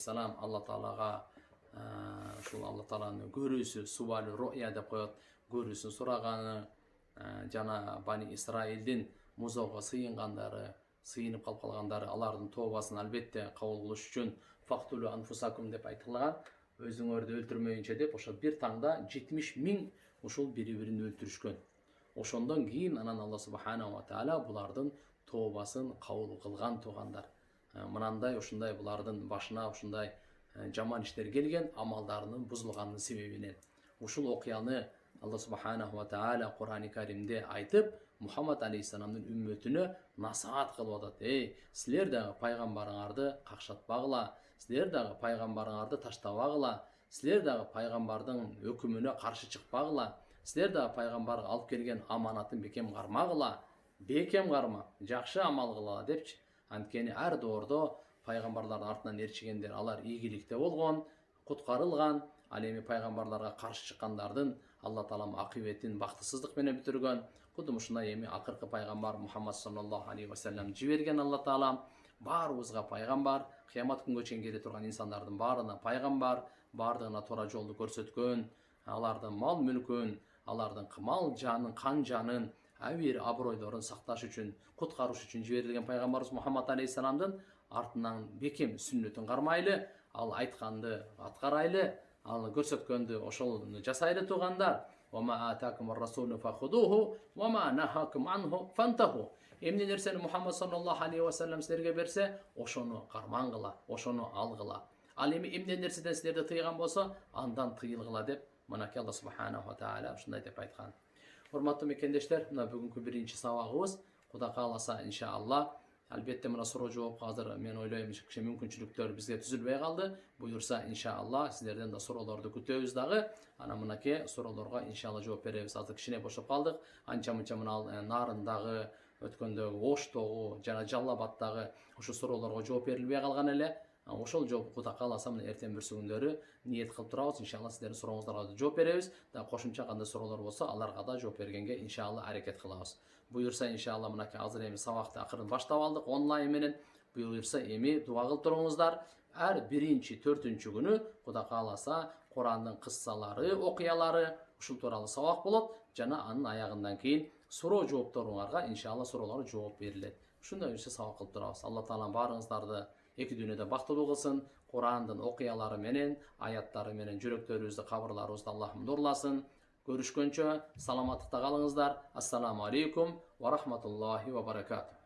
Салам Алла Таалага ушул Алла Тааланын көрүүсү субали руя деп коет. Көрүүсүн сураганы жана Бани Исраилдин музоого сыйынгандары, сыйынып калгандары алардын тообасын албетте кабыл кылыш үчүн фактулу анфусакум деп айтылган. Өзүңөрдү өлтүрмөйүнчө деп ошо бир таңда 70 000 ушул бири-бирин өлтүрүшкөн. Ошондон кийин анан Алла субханаху ва таала булардын тообасын кабыл кылган туугандар. Мынандай ушундай булардын башына ушундай жаман иштер келген амалдарынын бузулганын себебинен. Ушул окуяны Алла субханаху ва таала Кур'ани Каримде айтып, Мухаммад алейхиссаламдын үммөтүнө насаат кылып атат. Силер дагы пайгамбарыңарды какшатпагыла, силер дагы пайгамбарыңарды таштабагыла, силер дагы пайгамбардын өкүмүнө каршы чыкпагыла, силер дагы пайгамбар алып келген аманатын бекем кармагыла, бекем карма, жакшы амал кыла депчи. Анткени ар доордо пайгамбарлардын артынан ээрчигендер алар ийгиликте болгон, куткарылган. Ал эми пайгамбарларга каршы чыккандардын Алла Таалам акыбетин бактысыздык менен бүтүргөн. Кудум ушундай эми акыркы пайгамбар Мухаммад саллаллаху алейхи ва саллям жиберген Алла Таалам баарыбызга пайгамбар, кыямат күнгө чейин келе турган инсандардын баарына пайгамбар, баардыгына туура жолду көрсөткөн, алардын мал мүлкүн, алардын мал жанын, кан жанын, бир абройлорун сакташ үчүн, куткаруш үчүн жиберилген пайгамбарыбыз Мухаммад алейхиссаламдын артынан бекем сүннөтүн кармайлы, ал айтканды аткарайлы, ал көрсөткөндү ошол жасайлы туугандар. Эмне нерсени Мухаммад саллаллаху алейхи ва саллям силерге берсе, ошону кармангыла, ошону алгыла. Ал эми эмне нерседен силерди тыйган болсо, андан тыйылгыла деп мынакей Алла субханаху ва таала ушундай деп айткан. Урматтуу мекендештер, мына бүгүнкү биринчи сабагыбыз Кудай кааласа иншалла. Албетте мына суроо жоопко азыр мен ойлойм кичи мүмкүнчүлүктөр бизге түзүлбөй калды. Буюрса иншалла силерден да суроолорду күтөбүз дагы. Анан мынакей суроолорго иншалла жооп беребиз. Азыр кичине бошоп калдык. Анча-мынча мына Нарындагы, өткөндөгү Оштогу жана Жалал Абаддагы ушу суроолорго жооп берилбей калган эле. Ошол жооп Кудай кааласа мына эртең бүрсү күндөрү ниет кылып турабыз. Иншалла сиздердин сурооңуздарга да жооп беребиз. Да кошумча кандай суроолор болсо, аларга да жооп бергенге иншалла аракет кылабыз. Буюрса иншалла мынакей азыр эми сабакты акырын баштап алдык онлайн менен. Буюрса эми дуа кылып туруңуздар. Ар биринчи, 4-күнү күнү Кудай кааласа Курандын кыссалары, окуялары ушул тууралуу сабак болот жана анын аягындан кийин суроо жоопторуңарга иншалла суроолор жооп берилет. Ушундай бир сабак кылып турабыз. Алла таалам баарыңыздарды эки дүйнөдө бактылуу кылсын. Курандын окуялары менен, аяттары менен жүрөктөрүбүздү, кабырларыбызды Аллахым нурласын. Görüşkönçe salamatlıkta kalınızlar. Assalamu alaikum ve rahmatullahi ve barakatuh.